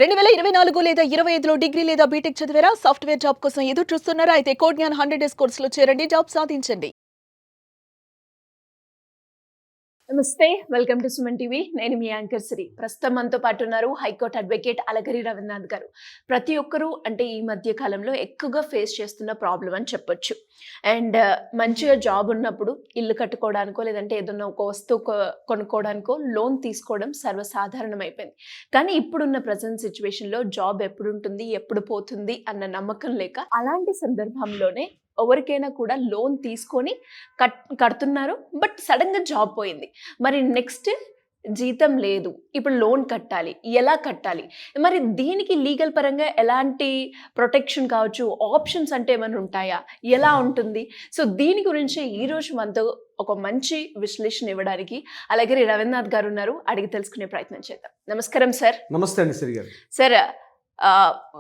2024 లేదా 25లో డిగ్రీ లేదా బీటెక్ చదివారా? సాఫ్ట్‌వేర్ జాబ్ కోసం ఎదురు చూస్తున్నారా? అయితే కోడ్ జ్ఞాన్ 100 డేస్ కోర్సులో చేరండి. జాబ్ సాధించండి. నమస్తే, వెల్కమ్ టు సుమన్ టీవీ. నేను మీ యాంకర్ శ్రీ. ప్రస్తుతం మనతో పాటు ఉన్నారు హైకోర్టు అడ్వకేట్ అలగిరి రవీంద్రనాథ్ గారు. ప్రతి ఒక్కరూ అంటే ఈ మధ్య కాలంలో ఎక్కువగా ఫేస్ చేస్తున్న ప్రాబ్లం అని చెప్పొచ్చు. అండ్ మంచిగా జాబ్ ఉన్నప్పుడు ఇల్లు కట్టుకోవడానికో లేదంటే ఏదన్నా ఒక వస్తువు కొనుక్కోవడానికో లోన్ తీసుకోవడం సర్వసాధారణం అయిపోయింది. కానీ ఇప్పుడున్న ప్రజెంట్ సిచ్యువేషన్లో జాబ్ ఎప్పుడు ఉంటుంది, ఎప్పుడు పోతుంది అన్న నమ్మకం లేక అలాంటి సందర్భంలోనే ఎవరికైనా కూడా లోన్ తీసుకొని కడుతున్నారు. బట్ సడన్గా జాబ్ పోయింది. మరి నెక్స్ట్ జీతం లేదు, ఇప్పుడు లోన్ కట్టాలి, ఎలా కట్టాలి? మరి దీనికి లీగల్ పరంగా ఎలాంటి ప్రొటెక్షన్ కావచ్చు, ఆప్షన్స్ అంటే ఏమైనా ఉంటాయా, ఎలా ఉంటుంది? సో దీని గురించి ఈరోజు మనతో ఒక మంచి విశ్లేషణ ఇవ్వడానికి అలాగే రవీంద్రనాథ్ గారు ఉన్నారు. అడిగి తెలుసుకునే ప్రయత్నం చేద్దాం. నమస్కారం సార్. నమస్తే అండి శ్రీ గారు. సార్,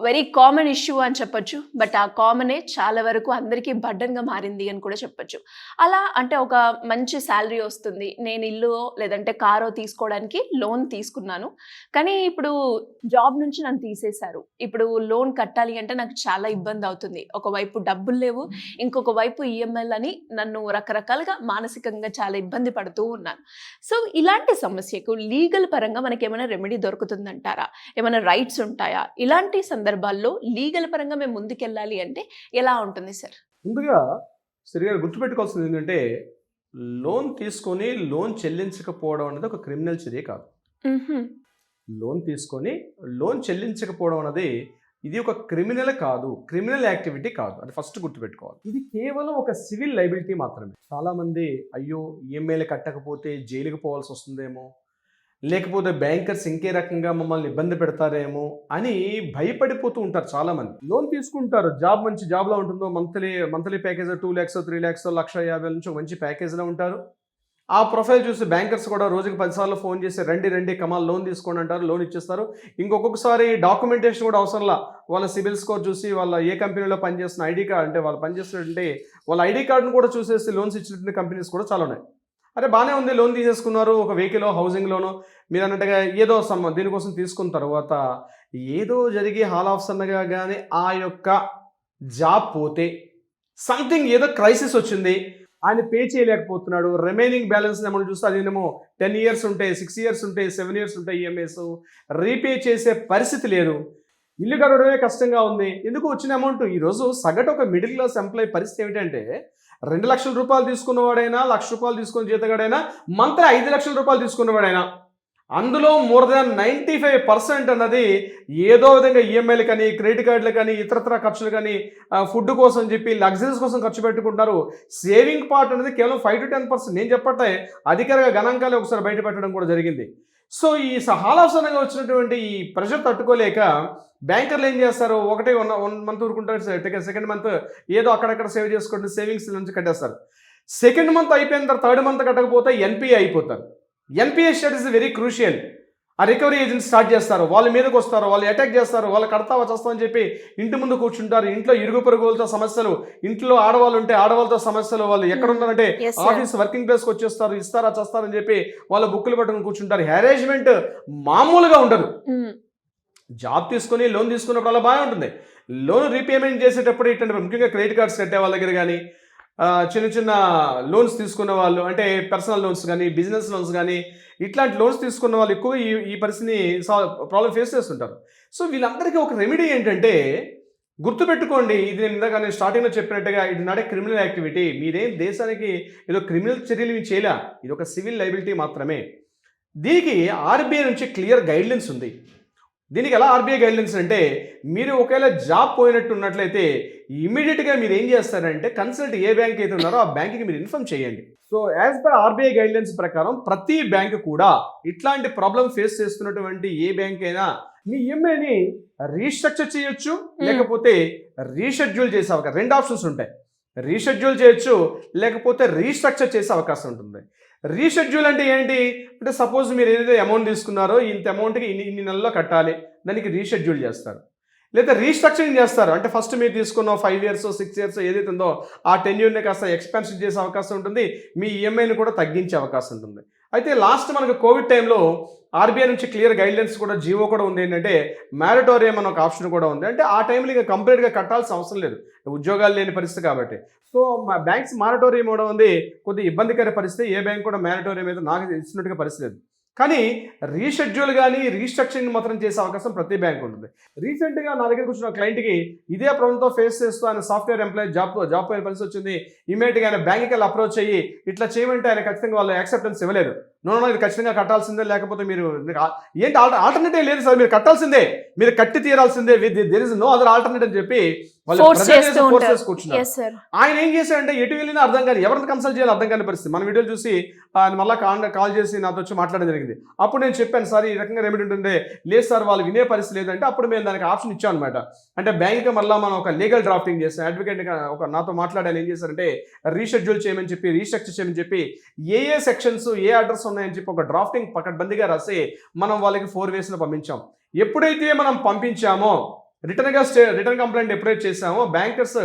వెరీ కామన్ ఇష్యూ అని చెప్పొచ్చు. బట్ ఆ కామనే చాలా వరకు అందరికీ బర్డన్గా మారింది అని కూడా చెప్పొచ్చు. అలా అంటే ఒక మంచి శాలరీ వస్తుంది, నేను ఇల్లు లేదంటే కారో తీసుకోవడానికి లోన్ తీసుకున్నాను, కానీ ఇప్పుడు జాబ్ నుంచి నన్ను తీసేశారు. ఇప్పుడు లోన్ కట్టాలి అంటే నాకు చాలా ఇబ్బంది అవుతుంది. ఒకవైపు డబ్బులు లేవు, ఇంకొక వైపు ఈఎంఐలు అని నన్ను రకరకాలుగా మానసికంగా చాలా ఇబ్బంది పడుతూ ఉన్నాను. సో ఇలాంటి సమస్యకు లీగల్ పరంగా మనకి ఏమైనా రెమెడీ దొరుకుతుందంటారా? ఏమైనా రైట్స్ ఉంటాయా? ఇలాంటి సందర్భాల్లో లీగల్ పరంగా మేము ముందుకెళ్ళాలి అంటే ఎలా ఉంటుంది సార్? ముందుగా శ్రీ గారు గుర్తుపెట్టుకోవాల్సింది ఏంటంటే, లోన్ తీసుకొని లోన్ చెల్లించకపోవడం అనేది ఒక క్రిమినల్ చర్య కాదు. లోన్ తీసుకొని లోన్ చెల్లించకపోవడం అనేది ఇది ఒక క్రిమినల్ కాదు, క్రిమినల్ యాక్టివిటీ కాదు. అది ఫస్ట్ గుర్తుపెట్టుకోవాలి. ఇది కేవలం ఒక సివిల్ లైబిలిటీ మాత్రమే. చాలామంది అయ్యో ఈఎంఐలు కట్టకపోతే జైలుకి పోవాల్సి వస్తుందేమో, లేకపోతే బ్యాంకర్స్ ఇంకే రకంగా మమ్మల్ని ఇబ్బంది పెడతారేమో అని భయపడిపోతూ ఉంటారు చాలామంది. లోన్ తీసుకుంటారు, మంచి జాబ్లో ఉంటుందో, మంత్లీ ప్యాకేజ్ 2 lakhs 3 lakhs 1,50,000 నుంచి మంచి ప్యాకేజ్లో ఉంటారు. ఆ ప్రొఫైల్ చూసి బ్యాంకర్స్ కూడా రోజుకి 10 సార్లు ఫోన్ చేసి రండి కమాల్ లోన్ తీసుకోండి అంటారు, లోన్ ఇచ్చేస్తారు. ఇంకొకసారి డాక్యుమెంటేషన్ కూడా అవసరంలా, వాళ్ళ సిబిల్ స్కోర్ చూసి వాళ్ళ ఏ కంపెనీలో పనిచేస్తున్న ఐడి కార్డ్ అంటే వాళ్ళు పనిచేస్తున్నట్టే వాళ్ళ ఐడి కార్డును కూడా చూసేసి లోన్స్ ఇచ్చినటువంటి కంపెనీస్ కూడా చాలా ఉన్నాయి. అరే బాగానే ఉంది, లోన్ తీసేసుకున్నారు, ఒక వెహికల్ హౌసింగ్ లోను మీరు అన్నట్టుగా ఏదో దీనికోసం తీసుకున్న తర్వాత ఏదో జరిగి హాల్ ఆఫ్ సన్నగా కానీ ఆ యొక్క జాబ్ పోతే సంథింగ్ ఏదో క్రైసిస్ వచ్చింది, ఆయన పే చేయలేకపోతున్నాడు, రిమైనింగ్ బ్యాలెన్స్ అమౌంట్ చూస్తే అదేమో 10 years ఉంటాయి, 6 years ఉంటాయి, 7 years ఉంటాయి ఈఎంఐస్, రీపే చేసే పరిస్థితి లేదు, ఇల్లు కట్టడమే కష్టంగా ఉంది. ఎందుకు వచ్చిన అమౌంట్ ఈరోజు సగటు ఒక మిడిల్ క్లాస్ ఎంప్లాయీ పరిస్థితి ఏమిటంటే 2 లక్షల రూపాయలు తీసుకున్నవాడైనా, 1 లక్ష రూపాయలు తీసుకున్న జీతగాడైనా, మంత్లీ 5 లక్షల రూపాయలు తీసుకున్నవాడైనా, అందులో మోర్ దాన్ 95% అన్నది ఏదో విధంగా ఈఎంఐలు కానీ, క్రెడిట్ కార్డులు కానీ, ఇతరత్ర ఖర్చులు కానీ, ఫుడ్ కోసం చెప్పి లగ్జరీస్ కోసం ఖర్చు పెట్టుకుంటున్నారు. సేవింగ్ పార్ట్ అనేది కేవలం 5 to 10%. నేను చెప్పట్టే అధికారిక గణాంకాలే ఒకసారి బయట పెట్టడం కూడా జరిగింది. సో ఈ హాలాసనంగా వచ్చినటువంటి ఈ ప్రెషర్ తట్టుకోలేక బ్యాంకర్లు ఏం చేస్తారు, ఒకటే 1 month ఊరుకుంటారు, సెకండ్ మంత్ ఏదో అక్కడక్కడ సేవ్ చేసుకుంటే సేవింగ్స్ నుంచి కట్టేస్తారు. సెకండ్ మంత్ అయిపోయిన తర్వాత థర్డ్ మంత్ కట్టకపోతే ఎన్పిఏ అయిపోతారు. NPA state is very crucial. ఆ రికవరీ ఏజెంట్స్ స్టార్ట్ చేస్తారు, వాళ్ళ మీదకి వస్తారు, వాళ్ళు అటాక్ చేస్తారు, వాళ్ళు కడతావా చేస్తామని చెప్పి ఇంటి ముందు కూర్చుంటారు. ఇంట్లో ఇరుగు పొరుగులతో సమస్యలు, ఇంట్లో ఆడవాళ్ళు ఉంటే ఆడవాళ్ళతో సమస్యలు, వాళ్ళు ఎక్కడ ఉన్నారంటే ఆఫీస్ వర్కింగ్ ప్లేస్కి వచ్చేస్తారు, ఇస్తారా చేస్తారని చెప్పి వాళ్ళ బుక్కులు పట్టుకుని కూర్చుంటారు. హ్యారేజ్మెంట్ మామూలుగా ఉండదు. జాబ్ తీసుకొని లోన్ తీసుకున్నప్పుడు అలా బాగా ఉంటుంది. లోన్ రీపేమెంట్ చేసేటప్పుడు ఏంటంటే ముఖ్యంగా క్రెడిట్ కార్డ్స్ కట్టే వాళ్ళ దగ్గర కానీ, చిన్న లోన్స్ తీసుకున్న వాళ్ళు అంటే పర్సనల్ లోన్స్ కానీ, బిజినెస్ లోన్స్ కానీ, ఇట్లాంటి లోన్స్ తీసుకున్న వాళ్ళు ఎక్కువ ఈ పరిస్థితిని ప్రాబ్లం ఫేస్ చేస్తుంటారు. సో వీళ్ళందరికీ ఒక రెమెడీ ఏంటంటే గుర్తుపెట్టుకోండి, ఇది నేను స్టార్టింగ్లో చెప్పినట్టుగా ఇది నాట్ ఏ క్రిమినల్ యాక్టివిటీ. మీరేం దేశానికి ఏదో క్రిమినల్ చర్యలు మీరు చేయలే, ఇది ఒక సివిల్ లైబిలిటీ మాత్రమే. దీనికి ఆర్బీఐ నుంచి క్లియర్ గైడ్లైన్స్ ఉంది. దీనికి ఎలా ఆర్బీఐ గైడ్లైన్స్ అంటే, మీరు ఒకవేళ జాబ్ పోయినట్టు ఉన్నట్లయితే ఇమీడియట్గా మీరు ఏం చేస్తారంటే కన్సల్ట్ ఏ బ్యాంక్ అయితే ఉన్నారో ఆ బ్యాంక్కి మీరు ఇన్ఫార్మ్ చేయండి. So as per RBI guidelines ప్రకారం ప్రతి బ్యాంకు కూడా ఇట్లాంటి ప్రాబ్లం ఫేస్ చేస్తున్నటువంటి ఏ బ్యాంక్ అయినా మీ ఈఎంఐని రీస్ట్రక్చర్ చేయొచ్చు, లేకపోతే రీషెడ్యూల్ చేసే అవకాశం, 2 options ఉంటాయి. రీషెడ్యూల్ చేయొచ్చు, లేకపోతే రీస్ట్రక్చర్ చేసే అవకాశం ఉంటుంది. రీషెడ్యూల్ అంటే ఏంటి అంటే, సపోజ్ మీరు ఏదైతే అమౌంట్ తీసుకున్నారో ఇంత అమౌంట్కి ఇన్ని నెలల్లో కట్టాలి, దానికి రీషెడ్యూల్ చేస్తారు. లేదా రీస్ట్రక్చరింగ్ చేస్తారు, అంటే ఫస్ట్ మీరు తీసుకున్న 5 years 6 years ఏదైతే ఉందో ఆ టెన్యూర్ని కాస్త ఎక్స్పెన్షన్ చేసే అవకాశం ఉంటుంది, మీ ఈఎంఐని కూడా తగ్గించే అవకాశం ఉంటుంది. అయితే లాస్ట్ మనకు కోవిడ్ టైంలో ఆర్బీఐ నుంచి క్లియర్ గైడ్లైన్స్ కూడా జీవో కూడా ఉంది ఏంటంటే మ్యారటోరియం అనే ఒక ఆప్షన్ కూడా ఉంది. అంటే ఆ టైంలో ఇక కంప్లీట్గా కట్టాల్సిన అవసరం లేదు, ఉద్యోగాలు లేని పరిస్థితి కాబట్టి. సో బ్యాంక్స్ మారటోరియం ఇవ్వడం ఉంది కొద్దిగా ఇబ్బందికర పరిస్థితి. ఏ బ్యాంక్ కూడా మారటోరియం అయితే నాకు ఇచ్చినట్టుగా పరిస్థితి లేదు. కానీ రీషెడ్యూల్ కానీ రీస్ట్రక్చరింగ్ మాత్రం చేసే అవకాశం ప్రతి బ్యాంక్ ఉంటుంది. రీసెంట్గా నా దగ్గరకు వచ్చిన క్లయింట్కి ఇదే ప్రాబ్లంతో ఫేస్ చేస్తూ ఆయన సాఫ్ట్వేర్ ఎంప్లాయీ జాబ్ పోయిన పరిస్థితి వచ్చింది. ఇమీడియట్గా ఆయన బ్యాంక్కి వెళ్ళి అప్రోచ్ అయ్యి ఇట్లా చేయమంటే ఆయన ఖచ్చితంగా వాళ్ళు యాక్సెప్టెన్స్ ఇవ్వలేదు. నో ఇది ఖచ్చితంగా కట్టాల్సిందే, లేకపోతే మీరు ఏంటి ఆల్టర్నేటివ్ లేదు సార్, మీరు కట్టాల్సిందే, మీరు కట్టి తీరాల్సిందే, there is no other alternative అని చెప్పి కూర్చున్నారు. ఆయన ఏం చేశాడంటే ఎటు వెళ్ళినా అర్థం కాదు, ఎవరిని కన్సల్ట్ చేయాలో అర్థం కాని పరిస్థితి. మన వీడియోలు చూసి ఆయన మళ్ళీ కాల్ చేసి నాతో వచ్చి మాట్లాడడం జరిగింది. అప్పుడు నేను చెప్పాను సార్ ఈ రకంగా రెమెడీ ఉంటుంది. లేదు సార్ వాళ్ళు వినే పరిస్థితి లేదంటే అప్పుడు మేము దానికి ఆప్షన్ ఇచ్చాం అనమాట. అంటే బ్యాంక్కి మళ్ళీ మనం ఒక లీగల్ డ్రాఫ్టింగ్ చేస్తాం. అడ్వకేట్ ఒక నాతో మాట్లాడాను, ఏం చేశారంటే రీషెడ్యూల్ చేయమని చెప్పి రీస్ట్రక్చర్ చేయమని చెప్పి ఏ సెక్షన్స్ ఏ ఆర్డర్స్ ఉన్నాయని చెప్పి ఒక డ్రాఫ్టింగ్ పకడ్బందీగా రాసి మనం వాళ్ళకి 4 waysలో పంపించాం. ఎప్పుడైతే మనం పంపించామో రిటర్న్ కంప్లైంట్ ఎప్పుడైతే చేసామో బ్యాంకర్స్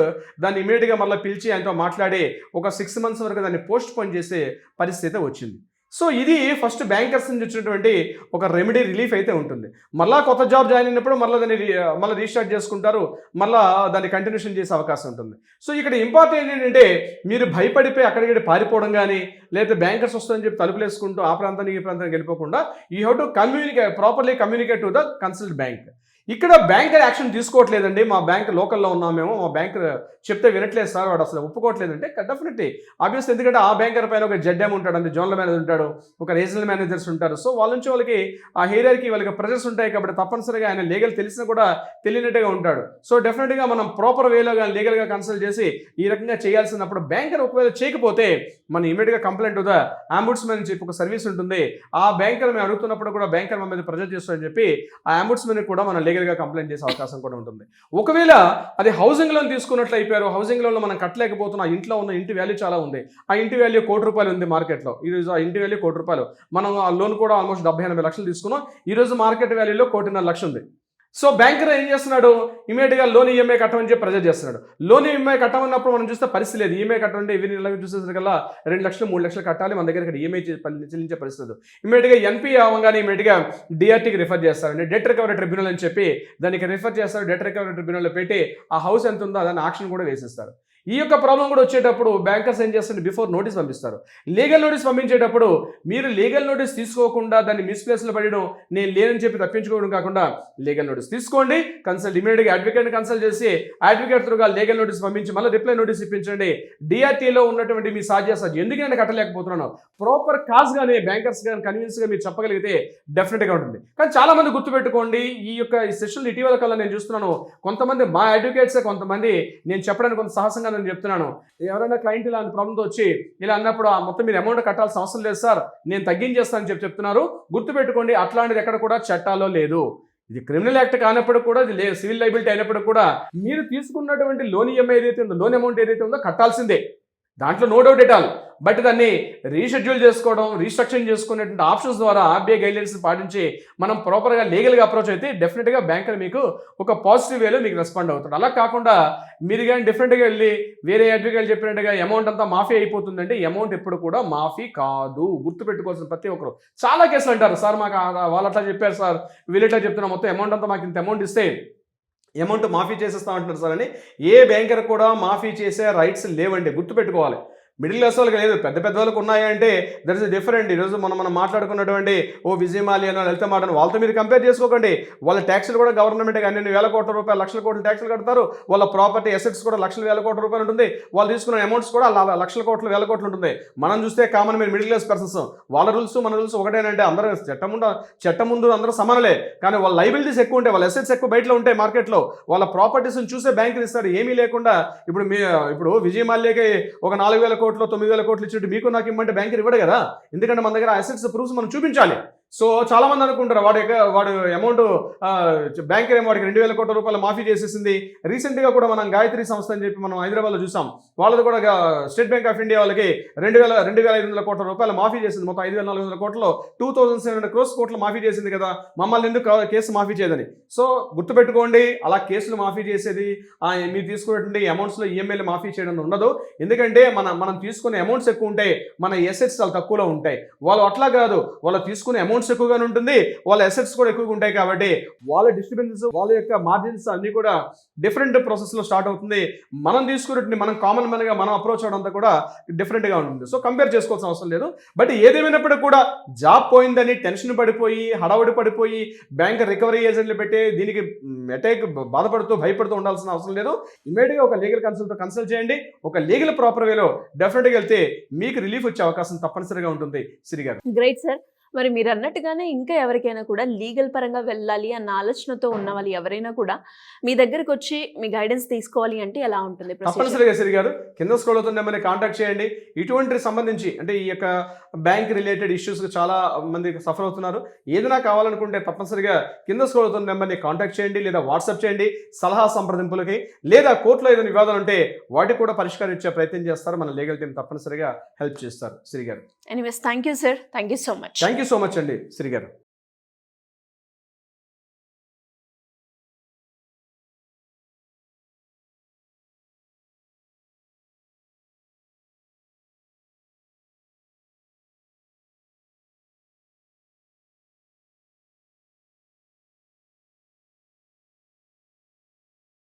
దాన్ని ఇమీడియట్గా మళ్ళీ పిలిచి ఆయనతో మాట్లాడి ఒక 6 months వరకు దాన్ని పోస్ట్ పోన్ చేసే పరిస్థితి వచ్చింది. సో ఇది ఫస్ట్ బ్యాంకర్స్ నుంచి వచ్చినటువంటి ఒక రెమెడీ రిలీఫ్ అయితే ఉంటుంది. మళ్ళీ కొత్త జాబ్ జాయిన్ అయినప్పుడు మళ్ళీ రీస్టార్ట్ చేసుకుంటారు, మళ్ళీ దాన్ని కంటిన్యూషన్ చేసే అవకాశం ఉంటుంది. సో ఇక్కడ ఇంపార్టెంట్ ఏంటంటే మీరు భయపడిపోయి అక్కడికి పారిపోవడం కానీ లేదా బ్యాంకర్స్ వస్తుందని చెప్పి తలుపులు వేసుకుంటూ ఆ ప్రాంతానికి ఈ ప్రాంతానికి వెళ్ళిపోకుండా you have to properly communicate to the consult bank. ఇక్కడ బ్యాంకర్ యాక్షన్ తీసుకోవట్లేదండి, మా బ్యాంక్ లోకల్లో ఉన్నాం మేము, మా బ్యాంక్ చెప్తే వినట్లేదు సార్, వాడు అసలు ఒప్పుకోవట్లేదంటే డెఫినెట్లీ ఆబ్వియస్, ఎందుకంటే ఆ బ్యాంకర్ పైన ఒక జడ్ఎం ఉంటాడు, అంటే జోనల్ మేనేజర్ ఉంటాడు, ఒక రీజనల్ మేనేజర్స్ ఉంటారు. సో వాళ్ళ నుంచి వాళ్ళకి ఆ హెయిర్కి వాళ్ళకి ప్రెజర్స్ ఉంటాయి కాబట్టి తప్పనిసరిగా ఆయన లీగల్ తెలిసినా కూడా తెలియనట్టుగా ఉంటాడు. సో డెఫినెట్గా మనం ప్రాపర్ వేలో కానీ లీగల్గా కన్సల్ట్ చేసి ఈ రకంగా చేయాల్సినప్పుడు బ్యాంకర్ ఒకవేళ చేయకపోతే మనం ఇమీడియట్గా కంప్లైంట్ ద అంబుడ్స్మెన్ చెప్పి ఒక సర్వీస్ ఉంటుంది. ఆ బ్యాంకర్ మేము అడుగుతున్నప్పుడు కూడా బ్యాంకర్ మన మీద ప్రెజర్ చేస్తారని చెప్పి ఆ అంబుడ్స్మెన్ కూడా మనం లీగల్గా కంప్లైంట్ చేసే అవకాశం కూడా ఉంటుంది. ఒకవేళ అది హౌసింగ్ లోన్ తీసుకున్నట్లు అయిపోయారు, హౌసింగ్ లోన్లో మనం కట్టలేకపోతున్నా, ఇంట్లో ఉన్న ఇంటి వాల్యూ చాలా ఉంది, ఆ ఇంటి వాల్యూ ₹1 కోటి ఉంది మార్కెట్లో, ఈరోజు ఆ ఇంటి వాల్యూ ₹1 కోటి, మనం ఆ లోన్ కూడా ఆల్మోస్ట్ 70-80 లక్షలు తీసుకున్నాం, ఈరోజు మార్కెట్ వాల్యూలో ₹1.5 ఉంది. సో బ్యాంకర్ ఏం చేస్తున్నాడు, ఇమీడియట్గా లోన్ ఈఎంఐ కట్టమని చెప్పి ప్రెజర్ చేస్తున్నాడు. లోన్ ఈఎంఐ కట్టమన్నప్పుడు మనం చూస్తే పరిస్థితి లేదు, ఈఎంఐ కట్టమంటే ఇవి చూసేసరికల్లా 2 లక్షలు 3 లక్షలు కట్టాలి, మన దగ్గర ఈఎంఐ చెల్లించే పరిస్థితి. ఇమీడియట్గా ఎన్పీ అవ్వగానే ఇమీడియట్గా డిఆర్టీకి రిఫర్ చేస్తారండి, డెట్ రికవరీ ట్రిబ్యునల్ అని చెప్పి దానికి రిఫర్ చేస్తారు. డెట్ రికవరీ ట్రిబ్యునల్లో పెట్టి ఆ హౌస్ ఎంత ఉందో దాన్ని ఆక్షన్ కూడా వేసేస్తారు. ఈ యొక్క ప్రాబ్లం కూడా వచ్చేటప్పుడు బ్యాంకర్స్ ఏం చేస్తారు, బిఫోర్ నోటీస్ పంపిస్తారు. లీగల్ నోటీస్ పంపించేటప్పుడు మీరు లీగల్ నోటీస్ తీసుకోకుండా దాన్ని మిస్ప్లేస్లో పడడం, నేను లేనని చెప్పి తప్పించుకోవడం కాకుండా లీగల్ నోటీస్ తీసుకోండి, ఇమీడియట్గా అడ్వకేట్ని కన్సల్ట్ చేసి అడ్వకేట్ త్రూగా లీగల్ నోటీస్ పంపించి మళ్ళీ రిప్లై నోటీస్ ఇప్పించండి. డిఆర్టీలో ఉన్నటువంటి మీ సాధ్యాసాధ్యం ఎందుకంటే కట్టలేకపోతున్నాను ప్రాపర్ కాజ్ కానీ బ్యాంకర్స్ కానీ కన్విన్స్గా మీరు చెప్పగలిగితే డెఫినెట్గా ఉంటుంది. కానీ చాలా మంది గుర్తుపెట్టుకోండి, ఈ సెషన్లు ఇటీవల కల్లా నేను చూస్తున్నాను, కొంతమంది మా అడ్వకేట్సే కొంతమంది నేను చెప్పడానికి కొంత సాహసంగా నేను చెప్తున్నాను, ఎవరైనా క్లయింట్ ఇలాంటి ప్రాబ్లంతో వచ్చి ఇలా అన్నప్పుడు మొత్తం మీరు అమౌంట్ కట్టాల్సిన అవసరం లేదు సార్, నేను తగ్గించేస్తానని చెప్తున్నారు. గుర్తుపెట్టుకోండి, అట్లాంటిది ఎక్కడ కూడా చట్టాల్లో లేదు. ఇది క్రిమినల్ యాక్ట్ కానప్పుడు కూడా, ఇది సివిల్ లైబిలిటీ అయినప్పుడు కూడా మీరు తీసుకున్నటువంటి లోన్ ఈఎంఐ ఏదైతే ఉందో, లోన్ అమౌంట్ ఏదైతే ఉందో కట్టాల్సిందే, దాంట్లో no doubt at all. But దాన్ని రీషెడ్యూల్ చేసుకోవడం, రీస్ట్రక్చరింగ్ చేసుకునేటువంటి ఆప్షన్స్ ద్వారా ఆర్బీఐ గైడ్లైన్స్ పాటించి మనం ప్రాపర్గా లీగల్గా అప్రోచ్ అయితే డెఫినెట్గా బ్యాంకర్ మీకు ఒక పాజిటివ్ వేలో మీకు రెస్పాండ్ అవుతాడు. అలా కాకుండా మీరు కానీ డిఫరెంట్గా వెళ్ళి వేరే అడ్వకేట్ చెప్పినట్టుగా అమౌంట్ అంతా మాఫీ అయిపోతుందంటే అమౌంట్ ఎప్పుడు కూడా మాఫీ కాదు, గుర్తుపెట్టుకోవాల్సిన ప్రతి ఒక్కరు. చాలా కేసులు అంటారు, సార్ మాకు వాళ్ళు అట్లా చెప్పారు సార్, వీళ్ళు ఎట్లా చెప్తున్నారు, మొత్తం అమౌంట్ అంతా మాకు ఇంత అమౌంట్ ఇస్తే అమౌంట్ మాఫీ చేసేస్తామంటున్నారు సార్ అని. ఏ బ్యాంకర్ కూడా మాఫీ చేసే రైట్స్ లేవండి, గుర్తుపెట్టుకోవాలి. మిడిల్ క్లాస్ వాళ్ళకి లేదు, పెద్ద పెద్ద వాళ్ళకి ఉన్నాయంటే దట్ ఇస్ డిఫరెంట్. ఈరోజు మనం మాట్లాడుకున్నటువంటి విజయమాల్యనో లలిత మాటను వాళ్ళతో మీరు కంపేర్ చేసుకోకండి. వాళ్ళ ట్యాక్సులు కూడా గవర్నమెంట్ అన్ని వేల కోట్ల రూపాయలు, లక్షల కోట్ల ట్యాక్సులు కడతారు. వాళ్ళ ప్రాపర్టీ అసెట్స్ కూడా లక్షల వేల కోట్ల రూపాయలు ఉంటుంది. వాళ్ళు తీసుకున్న అమౌంట్స్ కూడా లక్షల కోట్ల వేల కోట్లు ఉంటుంది. మనం చూస్తే కామన్ మీరు మిడిల్ క్లాస్ పర్సన్స్, వాళ్ళ రూల్స్ మన రూల్స్ ఒకటేనంటే అందరూ చట్టం ముందు అందరూ సమానలే, కానీ వాళ్ళ లైబిలిటీస్ ఎక్కువ ఉంటాయి, వాళ్ళ అసెట్స్ ఎక్కువ బయటలో ఉంటాయి మార్కెట్లో. వాళ్ళ ప్రాపర్టీస్ని చూసే బ్యాంకులు ఇస్తారు, ఏమీ లేకుండా. ఇప్పుడు విజయమాల్యకి ఒక 4,000 కోట్లు 9,000 కోట్లు ఇచ్చినట్టు మీకు నాకు ఇమ్మంటే బ్యాంకర్ ఇవ్వడు కదా, ఎందుకంటే మన దగ్గర అసెట్స్ ప్రూఫ్స్ మనం చూపించాలి. సో చాలా మంది అనుకుంటారు వాడు అమౌంట్ బ్యాంక్ ఏమో వాడికి 2,000 కోట్ల రూపాయలు మాఫీ చేసేసింది. రీసెంట్ గా కూడా మనం గాయత్రి సంస్థ అని చెప్పి మనం హైదరాబాద్ లో చూసాం. వాళ్ళది కూడా స్టేట్ బ్యాంక్ ఆఫ్ ఇండియా వాళ్ళకి 2,500 కోట్ల రూపాయలు మాఫీ చేసింది. మొత్తం 5,400 కోట్లు 2,700 కోట్లు మాఫీ చేసింది కదా, మమ్మల్ని ఎందుకు కేసు మాఫీ చేయదని. సో గుర్తుపెట్టుకోండి, అలా కేసులు మాఫీ చేసేది మీరు తీసుకున్నటువంటి అమౌంట్స్ లో ఈఎంఐలు మాఫీ చేయడం ఉండదు. ఎందుకంటే మనం తీసుకునే అమౌంట్స్ ఎక్కువ ఉంటాయి, మన ఎసెట్స్ చాలా తక్కువలో ఉంటాయి. వాళ్ళు అట్లా కాదు, వాళ్ళు తీసుకునే అమౌంట్స్ ఎక్కువగానే ఉంటుంది, వాళ్ళ అసెట్స్ కూడా ఎక్కువగా ఉంటాయి. కాబట్టి వాళ్ళ డిస్టర్బెన్సెస్, వాళ్ళ యొక్క మార్జిన్స్ అన్ని కూడా డిఫరెంట్ ప్రాసెస్ లో స్టార్ట్ అవుతుంది. మనం తీసుకున్నట్టు మనం కామన్ మ్యాన్ గా మనం అప్రోచ్ అవడంతా కూడా డిఫరెంట్ గా ఉంటుంది. సో కంపేర్ చేసుకోవాల్సిన అవసరం లేదు. బట్ ఏదేమైనప్పటికీ కూడా జాబ్ పోయిందని టెన్షన్ పడిపోయి, హడావుడి పడిపోయి, బ్యాంక్ రికవరీ ఏజెంట్లు పెట్టి దీనికి అటాక్ బాధపడుతూ భయపడుతూ ఉండాల్సిన అవసరం లేదు. ఇమీడియట్ గా ఒక లీగల్ కన్సల్ట్ చేయండి. ఒక లీగల్ ప్రాపర్ వేలో డెఫినెట్ గా వెళ్తే మీకు రిలీఫ్ వచ్చే అవకాశం తప్పనిసరిగా ఉంటుంది. సిరి గారు, గ్రేట్ సార్. మరి మీరు అన్నట్టుగానే ఇంకా ఎవరికైనా కూడా లీగల్ పరంగా వెళ్ళాలి అన్న ఆలోచనతో ఉన్న వాళ్ళు ఎవరైనా కూడా మీ దగ్గరకు వచ్చి మీ గైడెన్స్ తీసుకోవాలి అంటే ఎలా ఉంటుంది procedure? తప్పనిసరిగా సిరి గారు, కింద స్క్రోల్ అవుతున్న నెంబర్ని కాంటాక్ట్ చేయండి. ఇటువంటి సంబంధించి అంటే ఈ యొక్క బ్యాంక్ రిలేటెడ్ ఇష్యూస్ చాలా మంది సఫర్ అవుతున్నారు. ఏదైనా కావాలనుకుంటే తప్పనిసరిగా కింద స్క్రోల్ అవుతున్న నెంబర్ని కాంటాక్ట్ చేయండి, లేదా వాట్సాప్ చేయండి సలహా సంప్రదింపులకి, లేదా కోర్టులో ఏదైనా వివాదాలు ఉంటే వాటికి కూడా పరిష్కారం ఇచ్చే ప్రయత్నం చేస్తారు. మన లీగల్ టీం తప్పనిసరిగా హెల్ప్ చేస్తారు. సిరి గారు, anyways thank you sir, thank you so much. Thank you so much అండి సిరి గారు.